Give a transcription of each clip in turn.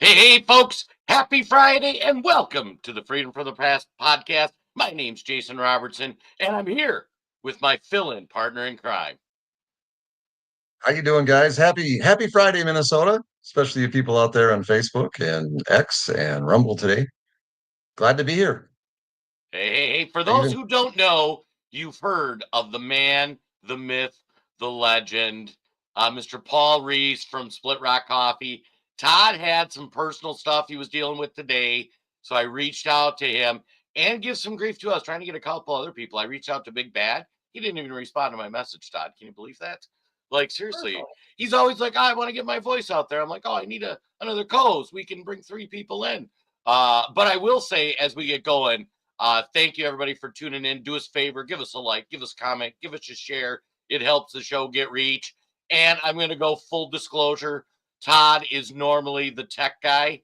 Hey, folks, happy Friday and welcome to the Freedom from the Past podcast. My name's Jason Robertson, and I'm here with my fill-in partner in crime. How you doing, guys? Happy Friday, Minnesota, especially you people out there on Facebook and X and Rumble today. Glad to be here. Hey, for I those even who don't know, you've heard of the man, the myth, the legend, Mr. Paul Reese from Split Rock Coffee. Todd had some personal stuff he was dealing with today, so I reached out to him and give some grief to us, trying to get a couple other people. I reached out to Big Bad. He didn't even respond to my message, Todd. Can you believe that? Like, seriously, he's always like, I want to get my voice out there. I'm like, oh, I need another co-host. We can bring three people in. But I will say, as we get going, thank you, everybody, for tuning in. Do us a favor, give us a like, give us a comment, give us a share. It helps the show get reach. And I'm going to go full disclosure. Todd is normally the tech guy.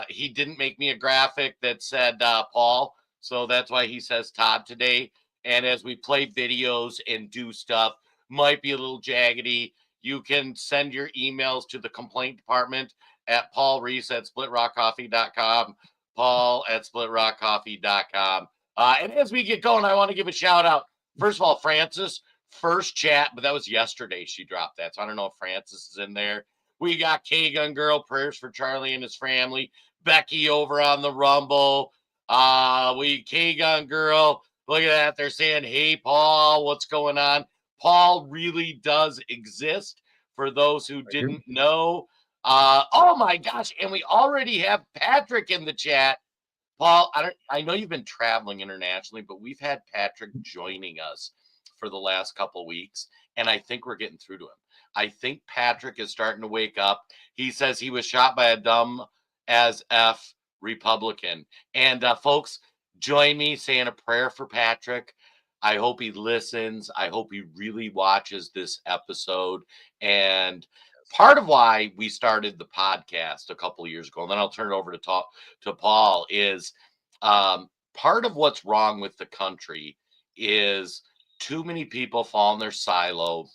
He didn't make me a graphic that said Paul, so that's why he says Todd today. And as we play videos and do stuff, might be a little jaggedy. You can send your emails to the complaint department at paulreese@splitrockcoffee.com. Paul@splitrockcoffee.com. And as we get going, I want to give a shout out. First of all, Francis, first chat, but that was yesterday she dropped that. So I don't know if Francis is in there. We got K-Gun Girl, prayers for Charlie and his family. Becky over on the Rumble. We K-Gun Girl. Look at that. They're saying, hey, Paul, what's going on? Paul really does exist for those who I do. didn't know. Oh my gosh, and we already have Patrick in the chat. Paul, I know you've been traveling internationally, but we've had Patrick joining us for the last couple weeks, and I think we're getting through to him. I think Patrick is starting to wake up. He says he was shot by a dumb as F Republican. And folks, join me saying a prayer for Patrick. I hope he listens. I hope he really watches this episode. And part of why we started the podcast a couple of years ago, and then I'll turn it over to talk to Paul, is part of what's wrong with the country is too many people fall in their silo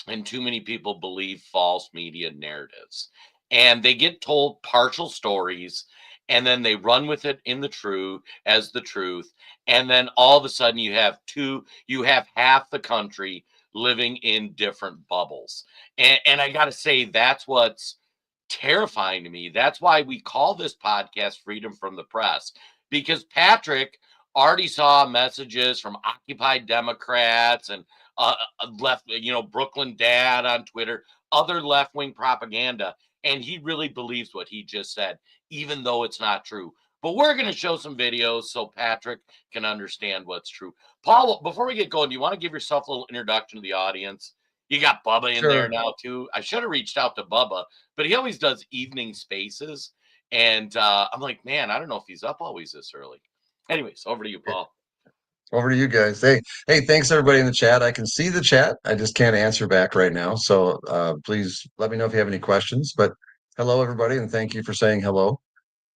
and too many people believe false media narratives. And they get told partial stories and then they run with it in the truth as the truth. And then all of a sudden you have half the country living in different bubbles. And I got to say, that's what's terrifying to me. That's why we call this podcast Freedom from the Press, because Patrick already saw messages from Occupied Democrats and left, Brooklyn Dad on Twitter, other left wing propaganda. And he really believes what he just said, even though it's not true. But we're going to show some videos so Patrick can understand what's true. Paul, before we get going, do you want to give yourself a little introduction to the audience? You got Bubba in there Sure. now, too. I should have reached out to Bubba, but he always does evening spaces. And I'm like, man, I don't know if he's up always this early. Anyways, over to you, Yeah, Paul. over to you guys. Hey, thanks everybody in the chat. I can see the chat. I just can't answer back right now. So please let me know if you have any questions. But hello, everybody, and thank you for saying hello.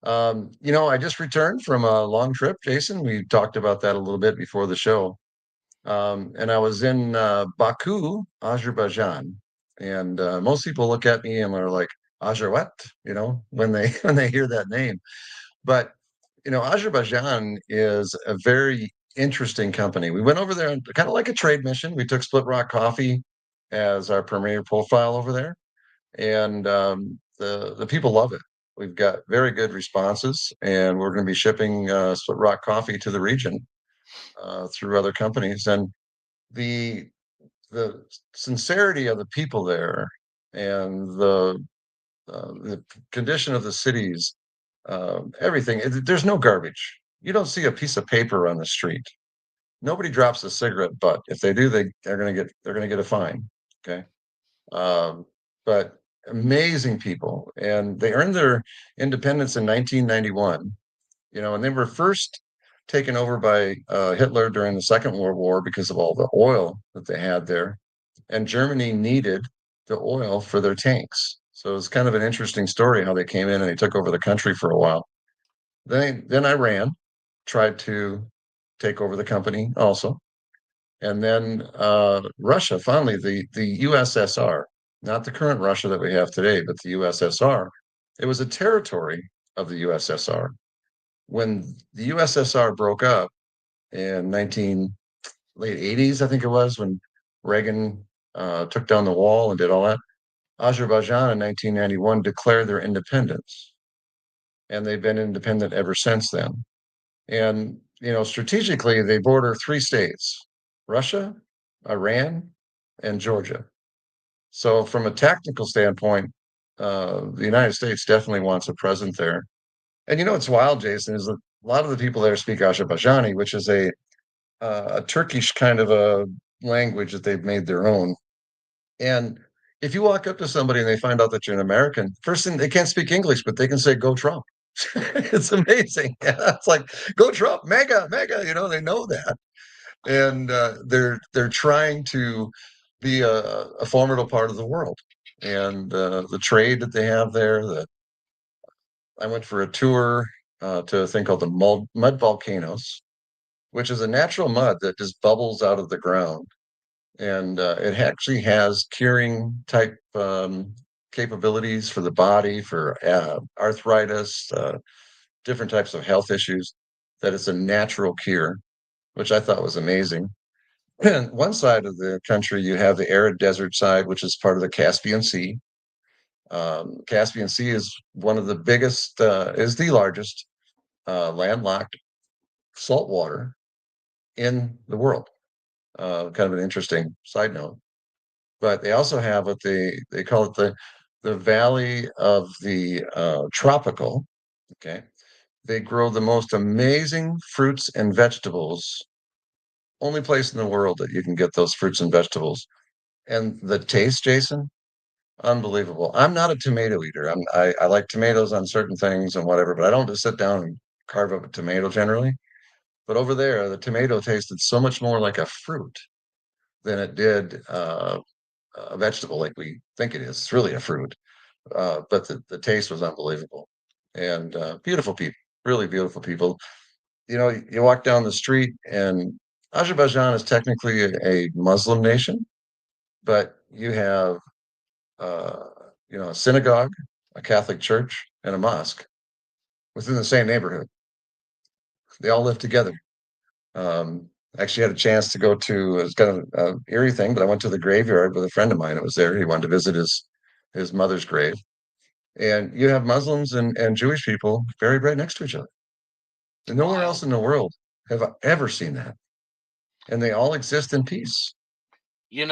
I just returned from a long trip, Jason. We talked about that a little bit before the show. And I was in Baku, Azerbaijan, and most people look at me and are like, "Azer what?" When they when they hear that name. But Azerbaijan is a very interesting company. We went over there kind of like a trade mission. We took Split Rock Coffee as our premier profile over there, and the people love it. We've got very good responses, and we're going to be shipping Split Rock Coffee to the region through other companies. And the the sincerity of the people there and the condition of the cities, everything. There's no garbage. You don't see a piece of paper on the street. Nobody drops a cigarette butt. If they do, they're gonna get a fine. Okay, um, but amazing people, and they earned their independence in 1991. And they were first taken over by Hitler during the Second World War because of all the oil that they had there, and Germany needed the oil for their tanks. So it's kind of an interesting story how they came in and they took over the country for a while. Then Iran tried to take over the company also, and then Russia finally the USSR, not the current Russia that we have today, but the USSR It was a territory of the USSR. When the USSR broke up in 19 late 80s, I think it was, when Reagan took down the wall and did all that, Azerbaijan in 1991 declared their independence, and they've been independent ever since then. And, strategically, they border three states: Russia, Iran, and Georgia. So, from a tactical standpoint, the United States definitely wants a presence there. And what's wild, Jason, is that a lot of the people there speak Azerbaijani, which is a Turkish kind of a language that they've made their own. And if you walk up to somebody and they find out that you're an American, first thing, they can't speak English, but they can say "Go Trump." It's amazing. It's like "Go Trump, mega, mega." They know that, and they're trying to be a formidable part of the world. And the trade that they have there. I went for a tour to a thing called the mud volcanoes, which is a natural mud that just bubbles out of the ground, and it actually has curing type capabilities for the body, for arthritis, different types of health issues. That it's a natural cure, which I thought was amazing. And one side of the country, you have the arid desert side, which is part of the Caspian Sea. Caspian Sea is one of the biggest, is the largest landlocked saltwater in the world. Kind of an interesting side note. But they also have what they call it the Valley of the Tropical. Okay, they grow the most amazing fruits and vegetables. Only place in the world that you can get those fruits and vegetables. And the taste, Jason, unbelievable. I'm not a tomato eater. I like tomatoes on certain things and whatever, but I don't just sit down and carve up a tomato generally. But over there, the tomato tasted so much more like a fruit than it did a vegetable like we think it is. It's really a fruit, but the taste was unbelievable. And beautiful people, really beautiful people. You walk down the street, and Azerbaijan is technically a Muslim nation, but you have uh, a synagogue, a Catholic church, and a mosque within the same neighborhood. They all live together. Actually had a chance to go to, it's kind of an eerie thing, but I went to the graveyard with a friend of mine that was there. He wanted to visit his mother's grave. And you have Muslims and Jewish people buried right next to each other. And nowhere else Wild. in the world have I ever seen that. And they all exist in peace. You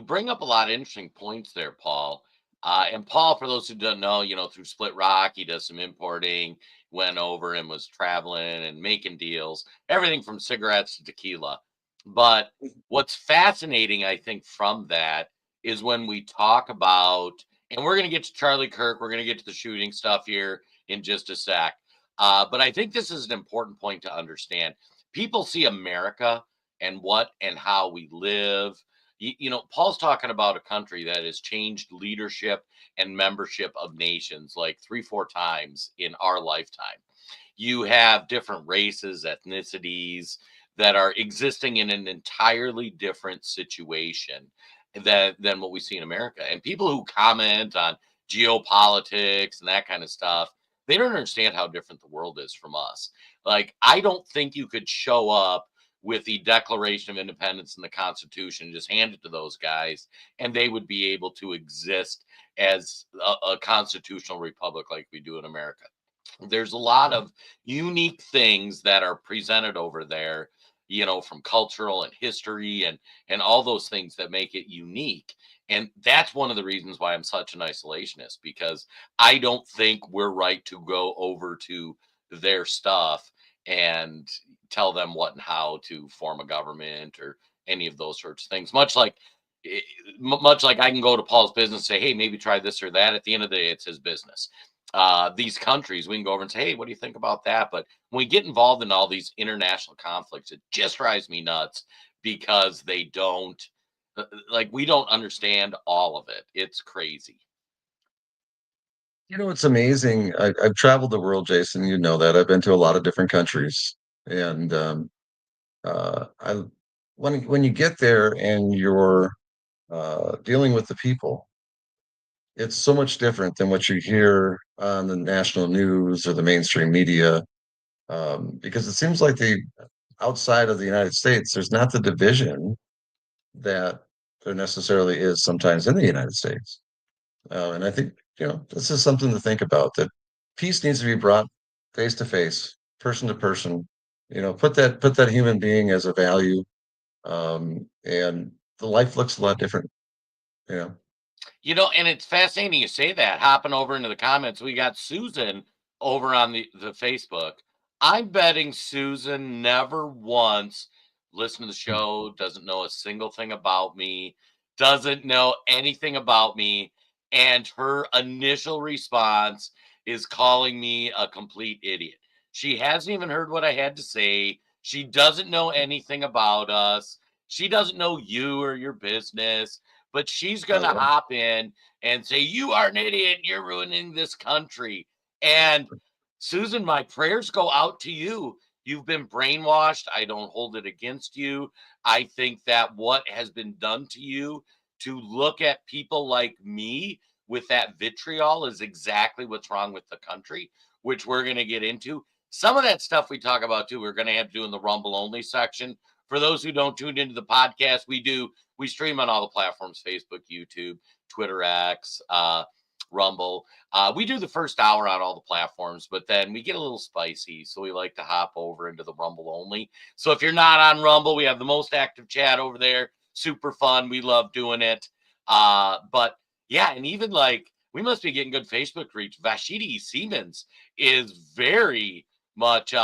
bring up a lot of interesting points there, Paul. And Paul, for those who don't know, through Split Rock, he does some importing, went over and was traveling and making deals, everything from cigarettes to tequila. But what's fascinating, I think, from that is when we talk about, and we're going to get to Charlie Kirk, we're going to get to the shooting stuff here in just a sec. But I think this is an important point to understand. People see America and what and how we live. Paul's talking about a country that has changed leadership and membership of nations like 3 4 times in our lifetime. You have different races, ethnicities that are existing in an entirely different situation than what we see in America. And people who comment on geopolitics and that kind of stuff, they don't understand how different the world is from us. Like, I don't think you could show up with the Declaration of Independence and the Constitution, just hand it to those guys, and they would be able to exist as a constitutional republic like we do in America. There's a lot of unique things that are presented over there, from cultural and history and all those things that make it unique. And that's one of the reasons why I'm such an isolationist, because I don't think we're right to go over to their stuff and tell them what and how to form a government or any of those sorts of things. Eh, much like I can go to Paul's business and say, hey, maybe try this or that. At the end of the day, it's his business. These countries, we can go over and say, hey, what do you think about that? But when we get involved in all these international conflicts, it just drives me nuts because they don't, like, we don't understand all of it. It's crazy. It's amazing. I've traveled the world, Jason. You know that. I've been to a lot of different countries. And I when you get there and you're dealing with the people, it's so much different than what you hear on the national news or the mainstream media, because it seems like the outside of the United States, there's not the division that there necessarily is sometimes in the United States. And I think, this is something to think about, that peace needs to be brought face to face, person to person, put that human being as a value. And the life looks a lot different, you know. And it's fascinating you say that. Hopping over into the comments, we got Susan over on the Facebook. I'm betting Susan never once listened to the show, doesn't know a single thing about me, doesn't know anything about me, and her initial response is calling me a complete idiot. She hasn't even heard what I had to say. She doesn't know anything about us. She doesn't know you or your business, but she's going to Yeah. hop in and say, "You are an idiot. You're ruining this country." And Susan, my prayers go out to you. You've been brainwashed. I don't hold it against you. I think that what has been done to you to look at people like me with that vitriol is exactly what's wrong with the country, which we're going to get into. Some of that stuff we talk about too, we're going to have to do in the Rumble only section. For those who don't tune into the podcast, we stream on all the platforms: Facebook, YouTube, Twitter X, Rumble. We do the first hour on all the platforms, but then we get a little spicy. So we like to hop over into the Rumble only. So if you're not on Rumble, we have the most active chat over there. Super fun. We love doing it. But yeah, and even like we must be getting good Facebook reach. Vashidi Siemens is very much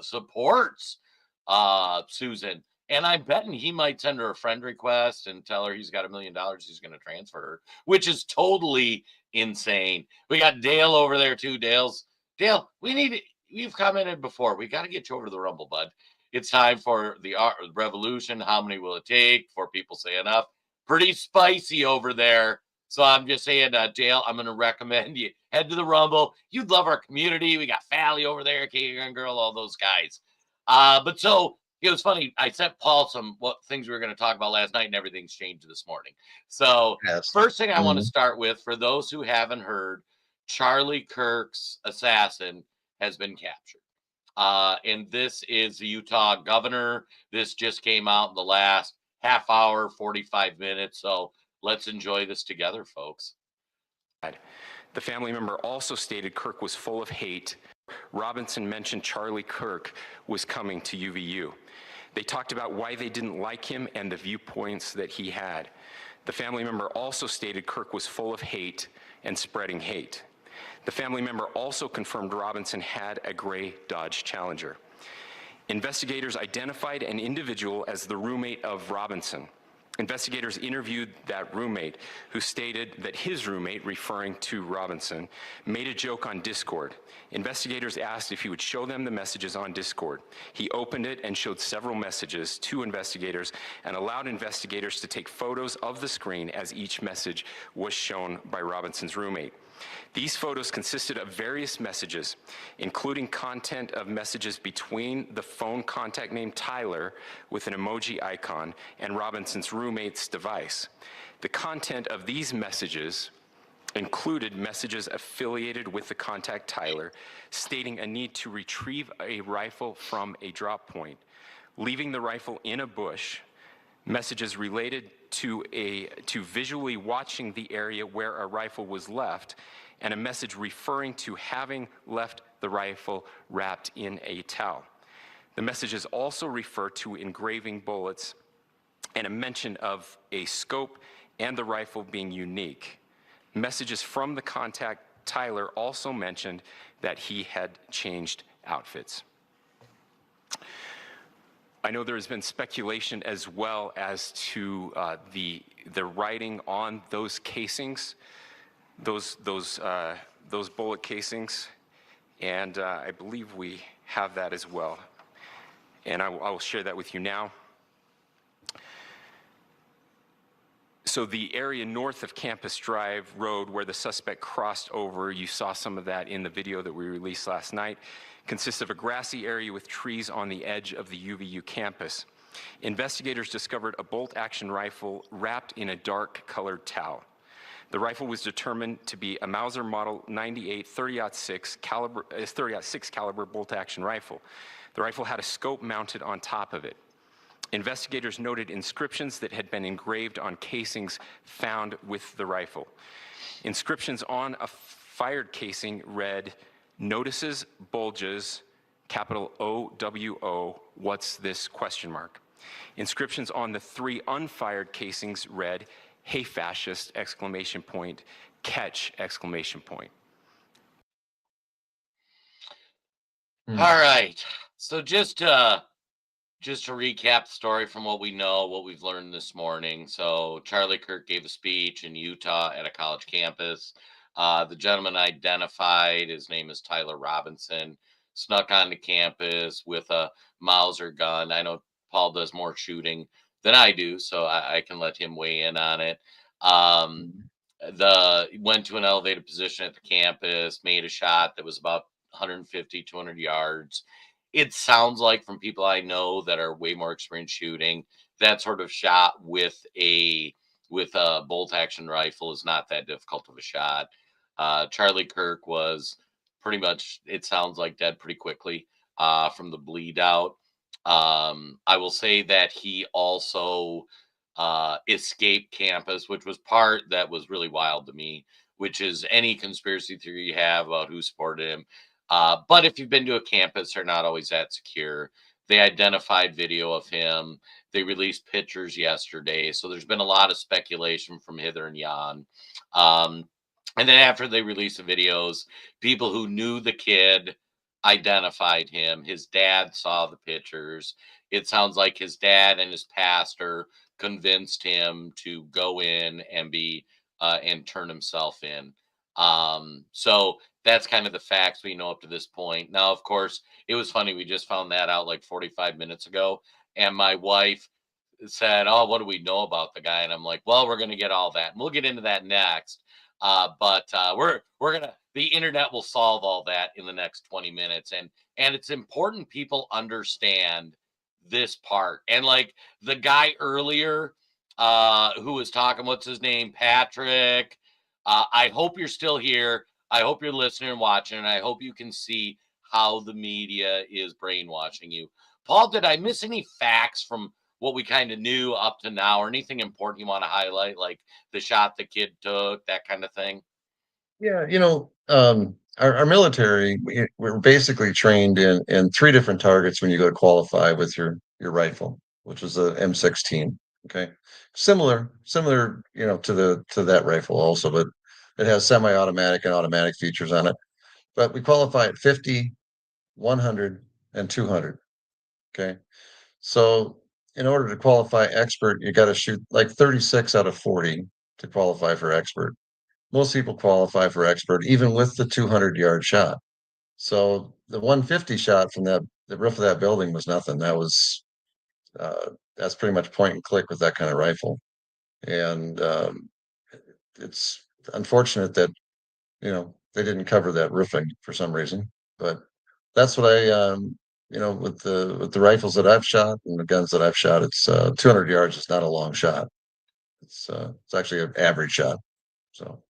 supports Susan. And I'm betting he might send her a friend request and tell her he's got $1 million he's going to transfer her, which is totally insane. We got Dale over there too. Dale, we've commented before. We got to get you over to the Rumble, bud. It's time for the revolution. How many will it take before people say enough? Pretty spicy over there. So I'm just saying, Dale, I'm going to recommend you head to the Rumble. You'd love our community. We got Fally over there, K Girl, all those guys. But so it was funny. I sent Paul some what things we were going to talk about last night, and everything's changed this morning. So Yes. first thing I want to Mhm. start with, for those who haven't heard, Charlie Kirk's assassin has been captured. And this is the Utah governor. This just came out in the last half hour, 45 minutes. So let's enjoy this together, folks. The family member also stated Kirk was full of hate. Robinson mentioned Charlie Kirk was coming to UVU. They talked about why they didn't like him and the viewpoints that he had. The family member also stated Kirk was full of hate and spreading hate. The family member also confirmed Robinson had a gray Dodge Challenger. Investigators identified an individual as the roommate of Robinson. Investigators interviewed that roommate, who stated that his roommate, referring to Robinson, made a joke on Discord. Investigators asked if he would show them the messages on Discord. He opened it and showed several messages to investigators and allowed investigators to take photos of the screen as each message was shown by Robinson's roommate. These photos consisted of various messages, including content of messages between the phone contact named Tyler with an emoji icon and Robinson's roommate's device. The content of these messages included messages affiliated with the contact Tyler, stating a need to retrieve a rifle from a drop point, leaving the rifle in a bush, messages related to visually watching the area where a rifle was left, and a message referring to having left the rifle wrapped in a towel. The messages also refer to engraving bullets and a mention of a scope and the rifle being unique. Messages from the contact Tyler also mentioned that he had changed outfits. I know there has been speculation as well as to the writing on those casings, those bullet casings, and I believe we have that as well. And I will share that with you now. So the area north of Campus Drive Road where the suspect crossed over, you saw some of that in the video that we released last night, consists of a grassy area with trees on the edge of the UVU campus. Investigators discovered a bolt-action rifle wrapped in a dark-colored towel. The rifle was determined to be a Mauser Model 98 30-06 caliber bolt-action rifle. The rifle had a scope mounted on top of it. Investigators noted inscriptions that had been engraved on casings found with the rifle. Inscriptions on a fired casing read, "Notices, bulges, capital OWO, what's this, question mark." Inscriptions on the 3 unfired casings read, "Hey fascist, exclamation point, catch, exclamation point." All right. So just to recap the story from what we know, what we've learned this morning. So Charlie Kirk gave a speech in Utah at a college campus. The gentleman identified, his name is Tyler Robinson, snuck onto campus with a Mauser gun. I know Paul does more shooting than I do, so I can let him weigh in on it. Went to an elevated position at the campus, made a shot that was about 150, 200 yards. It sounds like, from people I know that are way more experienced shooting, that sort of shot with a bolt action rifle is not that difficult of a shot. Charlie Kirk was pretty much, it sounds like, dead pretty quickly from the bleed out. I will say that he also escaped campus, which was part that was really wild to me, which is any conspiracy theory you have about who supported him. But if you've been to a campus, they're not always that secure. They identified video of him. They released pictures yesterday. So there's been a lot of speculation from hither and yon. And then after they released the videos, people who knew the kid identified him. His dad saw the pictures. It sounds like his dad and his pastor convinced him to go in and be and turn himself in. So that's kind of the facts we know up to this point. Now, of course, it was funny. We just found that out like 45 minutes ago. And my wife said, "Oh, what do we know about the guy?" And I'm like, "Well, we're going to get all that. And we'll get into that next. But we're gonna, the internet will solve all that in the next 20 minutes. And it's important people understand this part. And like the guy earlier who was talking, what's his name? Patrick. I hope you're still here. I hope you're listening and watching, and I hope you can see how the media is brainwashing you. Paul, did I miss any facts from what we kind of knew up to now, or anything important you want to highlight, like the shot the kid took, that kind of thing? Yeah, our military, we're basically trained in 3 different targets when you go to qualify with your rifle, which is the M16. Okay, similar, to that rifle also, but it has semi-automatic and automatic features on it. But we qualify at 50, 100, and 200. Okay, so in order to qualify expert, you got to shoot like 36 out of 40 to qualify for expert. Most people qualify for expert, even with the 200-yard shot. So the 150 shot from the roof of that building was nothing. That's pretty much point and click with that kind of rifle. And it's unfortunate that they didn't cover that roofing for some reason. But that's what with the rifles that I've shot and the guns that I've shot, it's 200 yards is not a long shot. It's actually an average shot. So.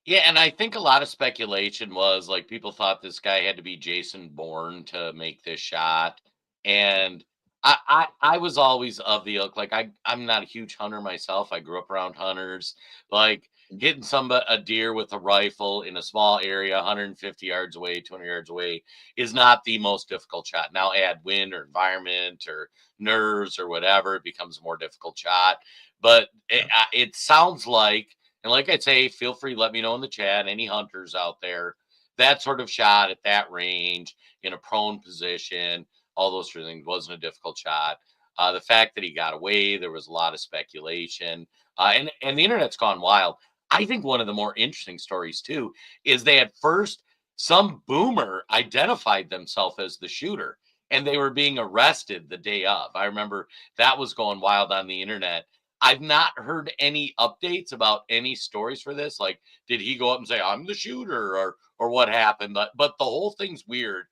Yeah, and I think a lot of speculation was like people thought this guy had to be Jason Bourne to make this shot. And I was always of the ilk, like I'm not a huge hunter myself. I grew up around hunters. Like hitting a deer with a rifle in a small area, 150 yards away, 200 yards away, is not the most difficult shot. Now add wind or environment or nerves or whatever, it becomes a more difficult shot. But it sounds like, and like I say, feel free, let me know in the chat, any hunters out there, that sort of shot at that range in a prone position, all those sort of things, wasn't a difficult shot. The fact that he got away, there was a lot of speculation, and the internet's gone wild. I think one of the more interesting stories too is they at first, some boomer identified themselves as the shooter, and they were being arrested the day of. I remember that was going wild on the internet. I've not heard any updates about any stories for this. Like, did he go up and say, "I'm the shooter," or what happened? But the whole thing's weird.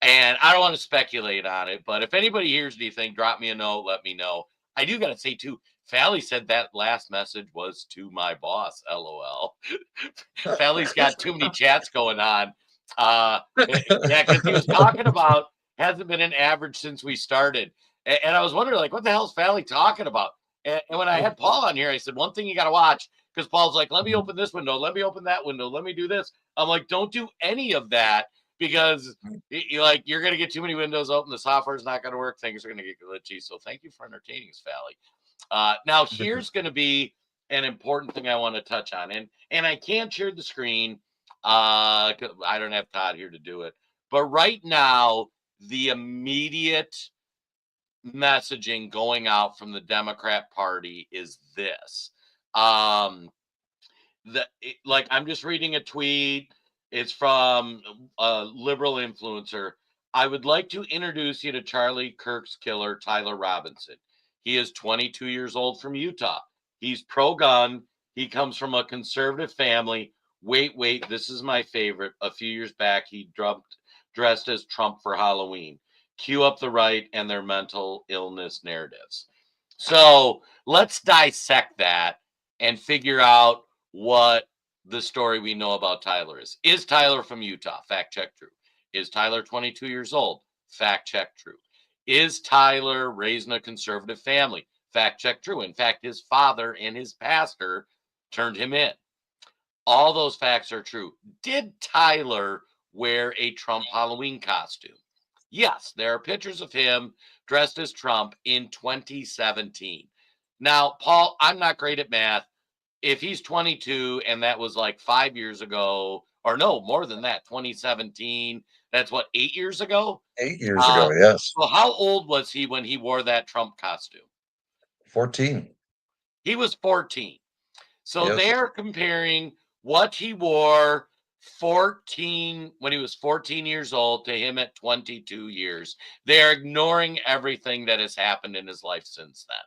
And I don't want to speculate on it, but if anybody hears anything, drop me a note, let me know. I do got to say too, Fally said that last message was to my boss. LOL. Fally's got too many chats going on. Yeah, because he was talking about hasn't been an average since we started, and I was wondering like, what the hell's Fally talking about? And when I had Paul on here, I said one thing you got to watch because Paul's like, let me open this window, let me open that window, let me do this. I'm like, don't do any of that because you're gonna get too many windows open. The software's not gonna work. Things are gonna get glitchy. So thank you for entertaining us, Fally. Now here's going to be an important thing I want to touch on, and I can't share the screen. 'Cause I don't have Todd here to do it. But right now, the immediate messaging going out from the Democrat Party is this. Um, like I'm just reading a tweet. It's from a liberal influencer. I would like to introduce you to Charlie Kirk's killer, Tyler Robinson. He is 22 years old from Utah. He's pro-gun. He comes from a conservative family. Wait, this is my favorite. A few years back, he dressed as Trump for Halloween. Cue up the right and their mental illness narratives. So let's dissect that and figure out what the story we know about Tyler is. Is Tyler from Utah? Fact check true. Is Tyler 22 years old? Fact check true. Is Tyler raised in a conservative family? Fact check true. In fact, his father and his pastor turned him in. All those facts are true. Did Tyler wear a Trump Halloween costume? Yes, there are pictures of him dressed as Trump in 2017. Now, Paul, I'm not great at math. If he's 22 and that was like 5 years ago, or no, more than that, 2017, that's what, 8 years ago? 8 years ago, yes. Well, how old was he when he wore that Trump costume? 14. He was 14. So Yes. they're comparing what he wore 14 when he was 14 years old to him at 22 years. They're ignoring everything that has happened in his life since then.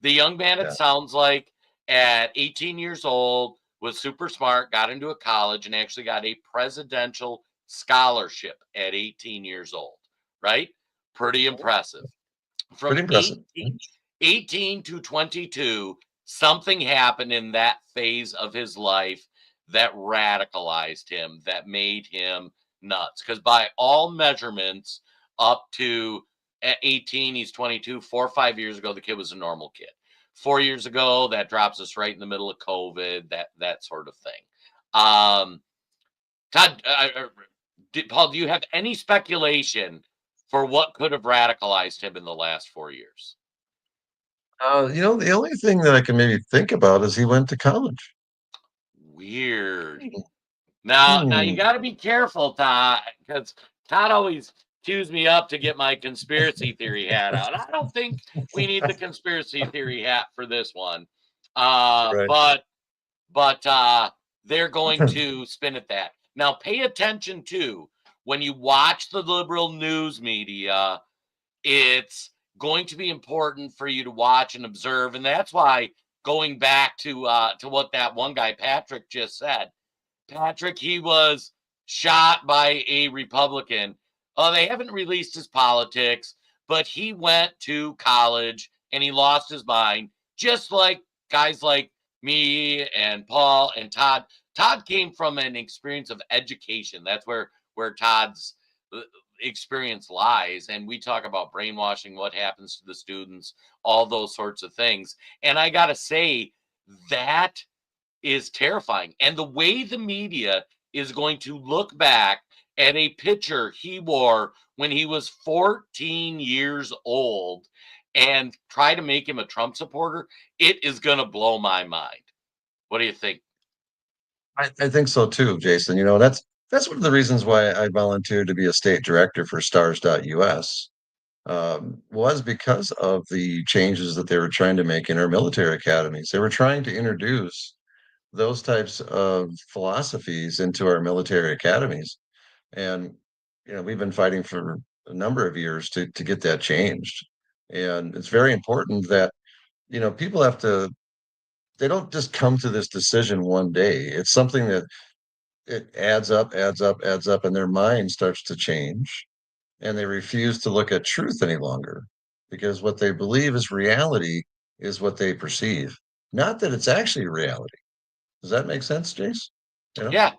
The young man, it Yeah. sounds like, at 18 years old, was super smart, got into a college, and actually got a presidential scholarship at 18 years old, right? Pretty impressive. From Pretty impressive. 18 to 22, something happened in that phase of his life that radicalized him, that made him nuts. Because by all measurements, up to at 18, he's 22. 4 or 5 years ago, the kid was a normal kid. 4 years ago, that drops us right in the middle of COVID, that sort of thing. Todd, Paul, do you have any speculation for what could have radicalized him in the last 4 years? The only thing that I can maybe think about is he went to college. Weird. Now you got to be careful, Todd, because Todd always cues me up to get my conspiracy theory hat out. I don't think we need the conspiracy theory hat for this one, Right. but they're going to spin at that. Now, pay attention to when you watch the liberal news media. It's going to be important for you to watch and observe, and that's why going back to what that one guy Patrick just said. Patrick, he was shot by a Republican. They haven't released his politics, but he went to college and he lost his mind, just like guys like me and Paul and Todd. Todd came from an experience of education. That's where Todd's experience lies. And we talk about brainwashing, what happens to the students, all those sorts of things. And I got to say, that is terrifying. And the way the media is going to look back at a picture he wore when he was 14 years old and try to make him a Trump supporter, it is going to blow my mind. What do you think? I think so too, Jason. That's one of the reasons why I volunteered to be a state director for stars.us, was because of the changes that they were trying to make in our military academies. They were trying to introduce those types of philosophies into our military academies. And, we've been fighting for a number of years to get that changed. And it's very important that, people they don't just come to this decision one day. It's something that it adds up, and their mind starts to change, and they refuse to look at truth any longer because what they believe is reality is what they perceive, not that it's actually reality. Does that make sense, Jace? You know? Yeah.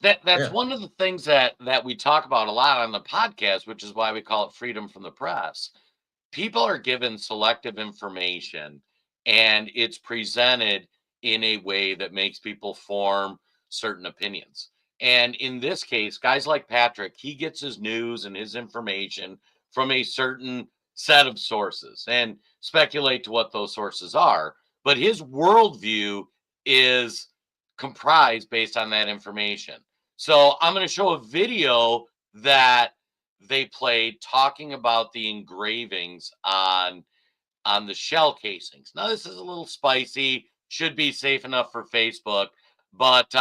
That's Yeah. one of the things that we talk about a lot on the podcast, which is why we call it freedom from the press. People are given selective information and it's presented in a way that makes people form certain opinions. And in this case, guys like Patrick, he gets his news and his information from a certain set of sources and speculate to what those sources are. But his worldview is comprised based on that information. So I'm going to show a video that they played talking about the engravings on the shell casings. Now this is a little spicy, should be safe enough for Facebook, but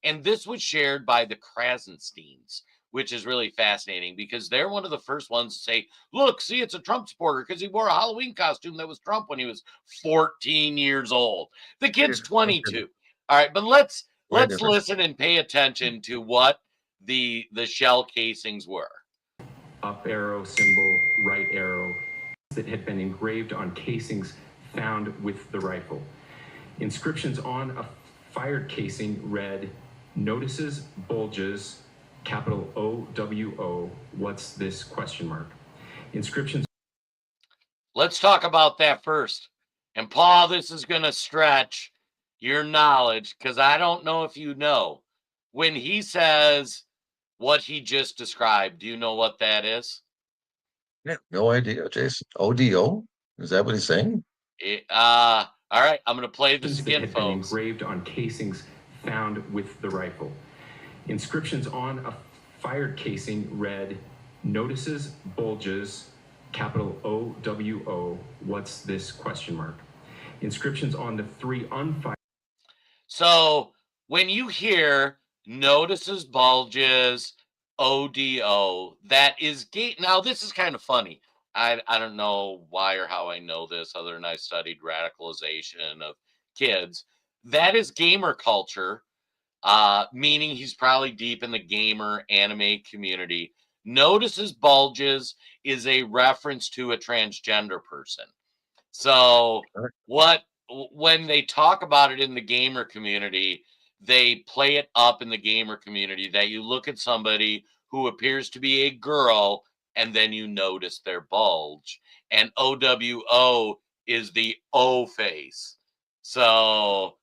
and this was shared by the Krasensteins, which is really fascinating because they're one of the first ones to say, "Look, see, it's a Trump supporter because he wore a Halloween costume that was Trump when he was 14 years old." The kid's Okay. 22. All right, but let's Way let's different. listen and pay attention to what the shell casings were. Up arrow symbol, right arrow, that had been engraved on casings found with the rifle. Inscriptions on a fired casing read, "Notices, bulges, capital OWO, what's this question mark?" Inscriptions. Let's talk about that first. And Paul, this is going to stretch your knowledge because I don't know if you know. When he says what he just described, do you know what that is? Yeah, no idea, Jason. ODO? Is that what he's saying? All right, I'm going to play this that again, had been folks. engraved on casings found with the rifle. Inscriptions on a fired casing read, "Notices, bulges, capital OWO, what's this question mark?" Inscriptions on the 3 unfired. So when you hear notices, bulges, ODO, that is gate. Now, this is kind of funny. I don't know why or how I know this, other than I studied radicalization of kids. That is gamer culture, meaning he's probably deep in the gamer anime community. Notices, bulges is a reference to a transgender person. So what when they talk about it in the gamer community, they play it up in the gamer community that you look at somebody who appears to be a girl and then you notice their bulge. And OWO is the O face. So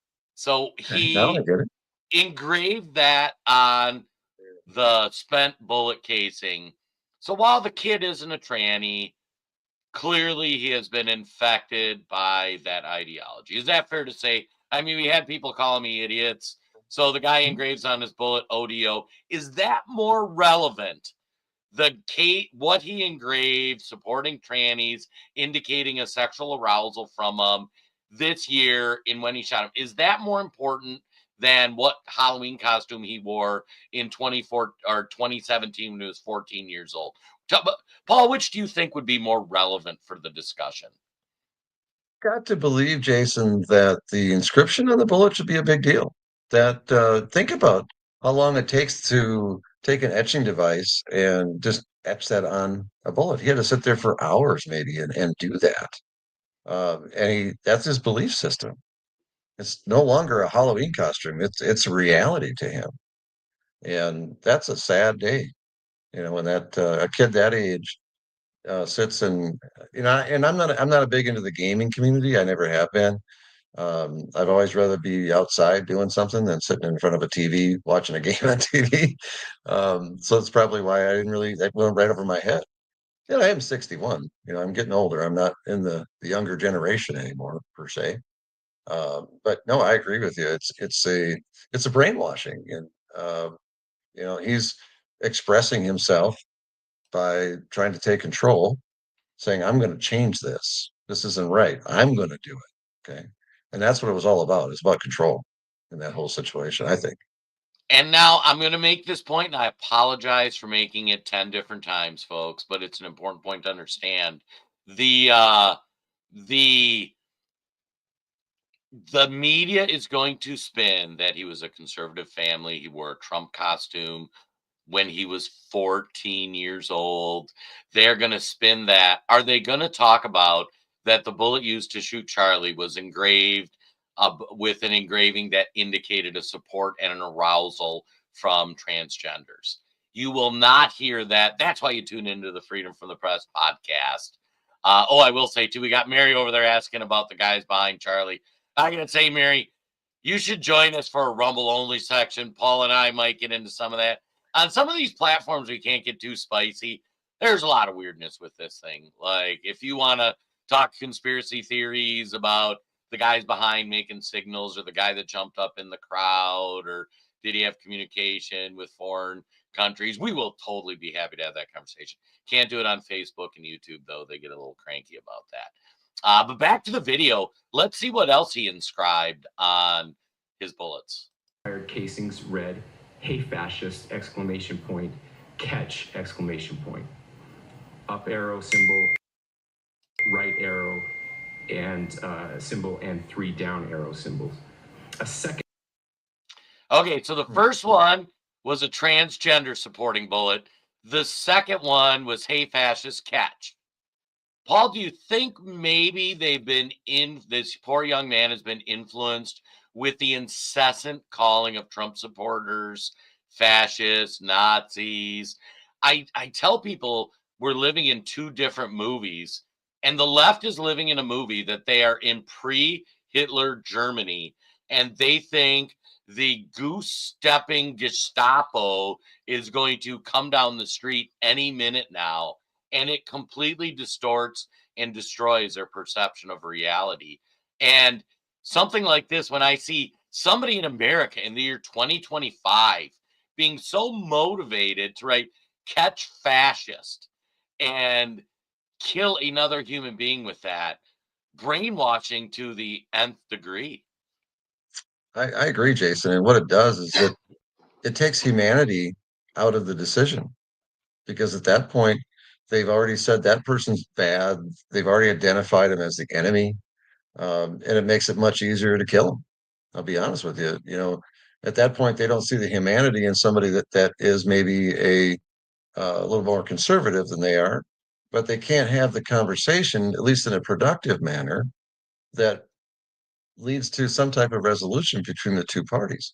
Okay, now I he get it. engraved that on the spent bullet casing. So while the kid isn't a tranny, clearly he has been infected by that ideology. Is that fair to say? I mean, we had people calling me idiots. So the guy engraves on his bullet ODO. Is that more relevant? The Kate, what he engraved, supporting trannies, indicating a sexual arousal from this year in when he shot him. Is that more important than what Halloween costume he wore in 24 or 2017 when he was 14 years old? Paul, which do you think would be more relevant for the discussion? Got to believe, Jason, that the inscription on the bullet should be a big deal. That think about how long it takes to take an etching device and just etch that on a bullet. He had to sit there for hours maybe and do that. That's his belief system. It's no longer a Halloween costume. It's a reality to him. And that's a sad day, when that a kid that age sits and and I'm not a big into the gaming community. I never have been. I'd always rather be outside doing something than sitting in front of a TV watching a game on TV. So that's probably why I didn't really that went right over my head. I am 61. I'm getting older. I'm not in the younger generation anymore per se. But no, I agree with you. It's a brainwashing, and he's expressing himself by trying to take control, saying, "I'm going to change this. This isn't right. I'm going to do it." Okay, and that's what it was all about. It's about control in that whole situation, I think. And now I'm going to make this point, and I apologize for making it 10 different times, folks, but it's an important point to understand. The the media is going to spin that he was a conservative family. He wore a Trump costume when he was 14 years old. They're going to spin that. Are they going to talk about that the bullet used to shoot Charlie was engraved with an engraving that indicated a support and an arousal from transgenders. You will not hear that. That's why you tune into the Freedom from the Press podcast. I will say, too, we got Mary over there asking about the guys behind Charlie. I'm going to say, Mary, you should join us for a Rumble only section. Paul and I might get into some of that. On some of these platforms, we can't get too spicy. There's a lot of weirdness with this thing. Like, if you want to talk conspiracy theories about the guys behind making signals, or the guy that jumped up in the crowd, or did he have communication with foreign countries, we will totally be happy to have that conversation. Can't do it on Facebook and YouTube, though. They get a little cranky about that. But back to the video. Let's see what else he inscribed on his bullets. Casings read, "Hey fascist!" exclamation point, "Catch!" exclamation point. Up arrow symbol, right arrow and symbol, and 3 down arrow symbols. A second. Okay, so the first one was a transgender supporting bullet. The second one was "Hey fascist, catch." Paul, do you think maybe this poor young man has been influenced with the incessant calling of Trump supporters fascists, Nazis? I tell people we're living in two different movies, and the left is living in a movie that they are in pre-Hitler Germany, and they think the goose-stepping Gestapo is going to come down the street any minute now, and it completely distorts and destroys their perception of reality. And something like this, when I see somebody in America in the year 2025 being so motivated to write "catch fascist" and kill another human being with that, brainwashing to the nth degree. I agree, Jason. And what it does is it takes humanity out of the decision, because at that point, they've already said that person's bad. They've already identified him as the enemy, and it makes it much easier to kill him. I'll be honest with you. At that point, they don't see the humanity in somebody that is maybe a little more conservative than they are, but they can't have the conversation, at least in a productive manner, that leads to some type of resolution between the two parties.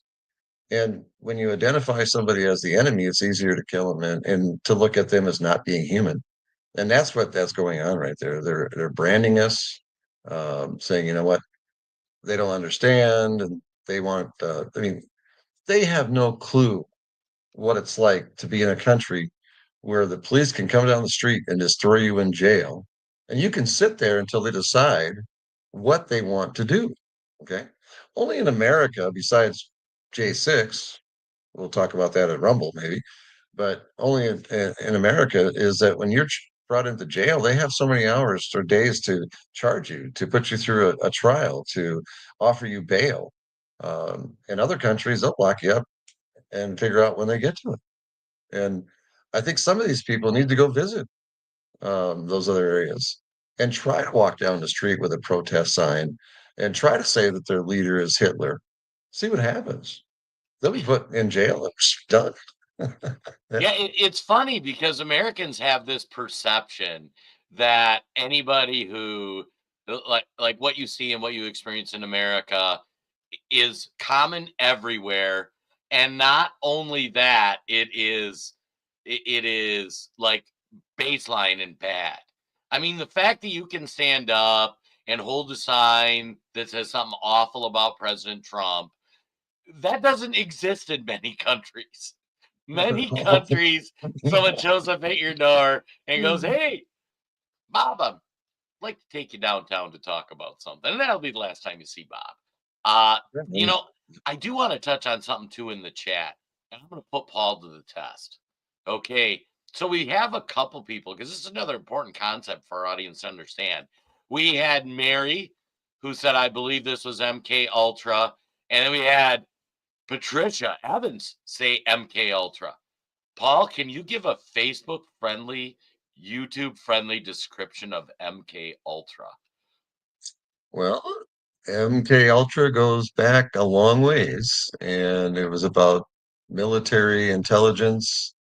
And when you identify somebody as the enemy, it's easier to kill them, and to look at them as not being human. And that's going on right there. They're branding us, saying, you know what, they don't understand, and they want. They have no clue what it's like to be in a country where the police can come down the street and just throw you in jail, and you can sit there until they decide what they want to do. Okay. Only in America, besides J6, we'll talk about that at Rumble maybe, but only in America is that when you're brought into jail, they have so many hours or days to charge you, to put you through a trial, to offer you bail. In other countries, they'll lock you up and figure out when they get to it. And I think some of these people need to go visit those other areas and try to walk down the street with a protest sign and try to say that their leader is Hitler. See what happens. They'll be put in jail and done. Yeah, it's funny because Americans have this perception that anybody who like what you see and what you experience in America is common everywhere, and not only that, it is like baseline and bad. I mean, the fact that you can stand up and hold a sign that says something awful about President Trump, that doesn't exist in many countries. Many countries, someone shows up at your door and goes, "Hey, Bob, I'd like to take you downtown to talk about something." And that'll be the last time you see Bob. Uh, you know, I do want to touch on something too in the chat, and I'm going to put Paul to the test. Okay, so we have a couple people, because this is another important concept for our audience to understand. We had Mary, who said, "I believe this was MK Ultra," and then we had Patricia Evans say MK Ultra. Paul, can you give a Facebook friendly, YouTube friendly description of MK Ultra? Well, MK Ultra goes back a long ways, and it was about military intelligence,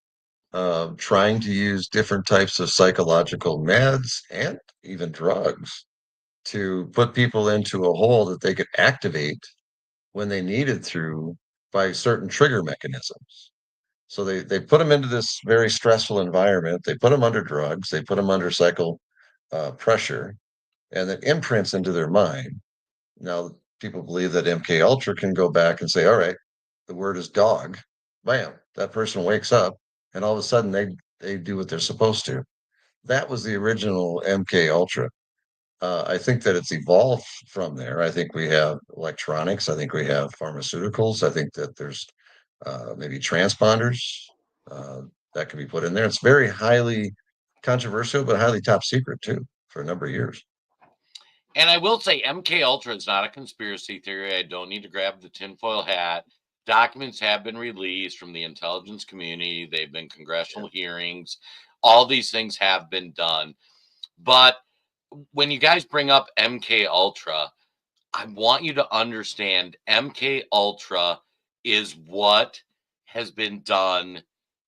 trying to use different types of psychological meds and even drugs to put people into a hole that they could activate when they needed through by certain trigger mechanisms. So they put them into this very stressful environment. They put them under drugs. They put them under cycle pressure, and it imprints into their mind. Now, people believe that MK Ultra can go back and say, "All right, the word is dog." Bam! That person wakes up, and all of a sudden they do what they're supposed to. That was the original MK Ultra. I think that it's evolved from there. I think we have electronics. I think we have pharmaceuticals. I think that there's maybe transponders uh, that can be put in there. It's very highly controversial, but highly top secret too for a number of years. And I will say MK Ultra is not a conspiracy theory. I don't need to grab the tinfoil hat. Documents have been released from the intelligence community. They've been congressional hearings. All these things have been done. But when you guys bring up MK Ultra, I want you to understand MK Ultra is what has been done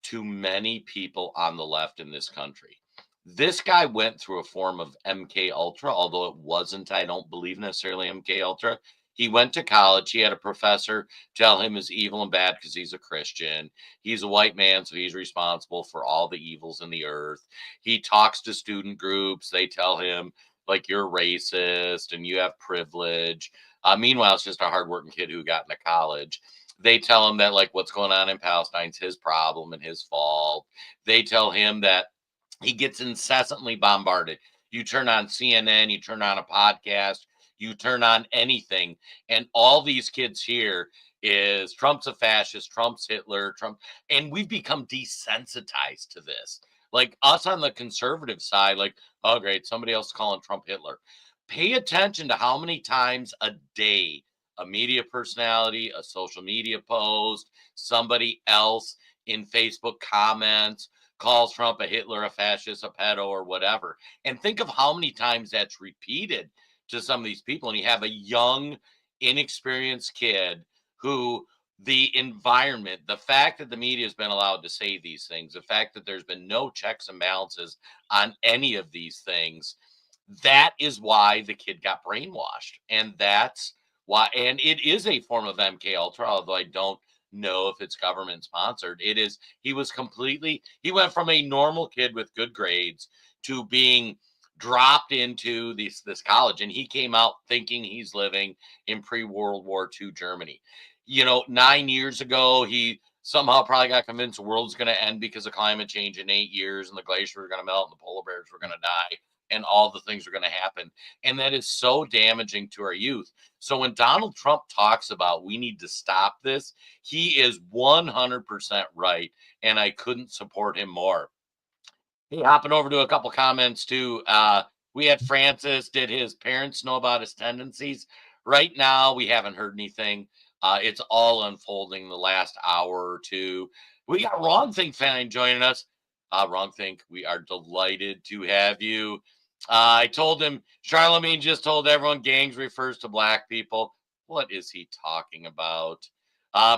to many people on the left in this country. This guy went through a form of MK Ultra, although it wasn't, I don't believe necessarily MK Ultra. He went to college. He had a professor tell him is evil and bad because he's a Christian. He's a white man, so he's responsible for all the evils in the earth. He talks to student groups. They tell him, like, you're racist and you have privilege. Meanwhile, it's just a hardworking kid who got into college. They tell him that, like, what's going on in Palestine's his problem and his fault. They tell him that he gets incessantly bombarded. You turn on CNN, you turn on a podcast, you turn on anything, and all these kids here is Trump's a fascist, Trump's Hitler, Trump, and we've become desensitized to this. Like us on the conservative side, like, oh great, somebody else calling Trump Hitler. Pay attention to how many times a day a media personality, a social media post, somebody else in Facebook comments calls Trump a Hitler, a fascist, a pedo, or whatever. And think of how many times that's repeated to some of these people. And you have a young, inexperienced kid who the environment, the fact that the media has been allowed to say these things, the fact that there's been no checks and balances on any of these things, that is why the kid got brainwashed. And that's why, and it is a form of MK Ultra, although I don't know if it's government sponsored. It is, he went from a normal kid with good grades to being dropped into this college, and he came out thinking he's living in pre-World War II Germany. 9 years ago, he somehow probably got convinced the world's going to end because of climate change in 8 years, and the glaciers were going to melt and the polar bears were going to die and all the things are going to happen. And that is so damaging to our youth. So when Donald Trump talks about we need to stop this, he is 100% right. And I couldn't support him more. Hey, hopping over to a couple comments too. We had Francis. Did his parents know about his tendencies? Right now, we haven't heard anything. It's all unfolding the last hour or two. We got Wrong Think fan joining us. Wrong Think, we are delighted to have you. I told him, Charlemagne just told everyone gangs refers to black people. What is he talking about?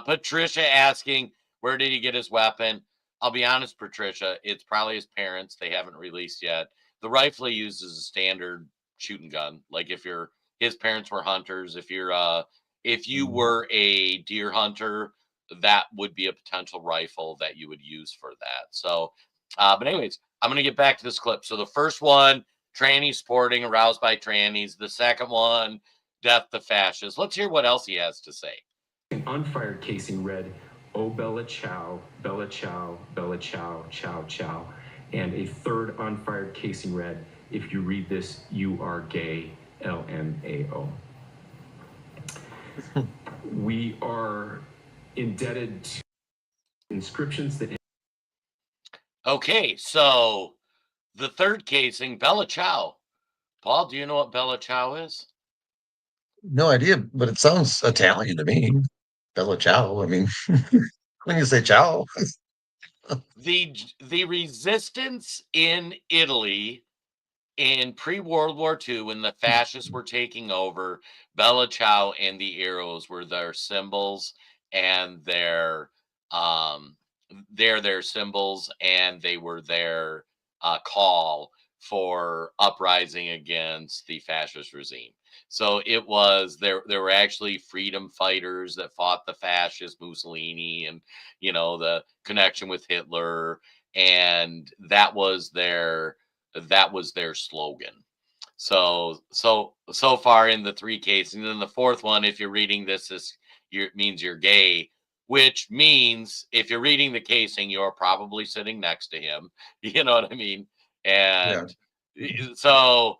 Patricia asking, where did he get his weapon? I'll be honest, Patricia, it's probably his parents. They haven't released yet. The rifle he uses is a standard shooting gun. Like if his parents were hunters, if you were a deer hunter, that would be a potential rifle that you would use for that. So, but anyways, I'm going to get back to this clip. So the first one, trannies sporting, aroused by trannies. The second one, death to fascists. Let's hear what else he has to say. An unfired casing read, "Oh Bella Chow, Bella Chow, Bella Chow, Chow Chow." And a third unfired casing read, "If you read this, you are gay, LMAO." We are indebted to inscriptions that... Okay, so the third casing, Bella Ciao. Paul, do you know what Bella Ciao is? No idea, but it sounds Italian to me. Bella ciao. I mean, when you say ciao, The resistance in Italy in pre-World War II, when the fascists were taking over, Bella Ciao and the arrows were their symbols, and they're their symbols, and they were their call for uprising against the fascist regime. So it was there were actually freedom fighters that fought the fascist Mussolini, and the connection with Hitler, and that was their slogan. So far in the three cases, and then the fourth one, if you're reading this, means you're gay, which means if you're reading the casing, you're probably sitting next to him. You know what I mean? Yeah. And so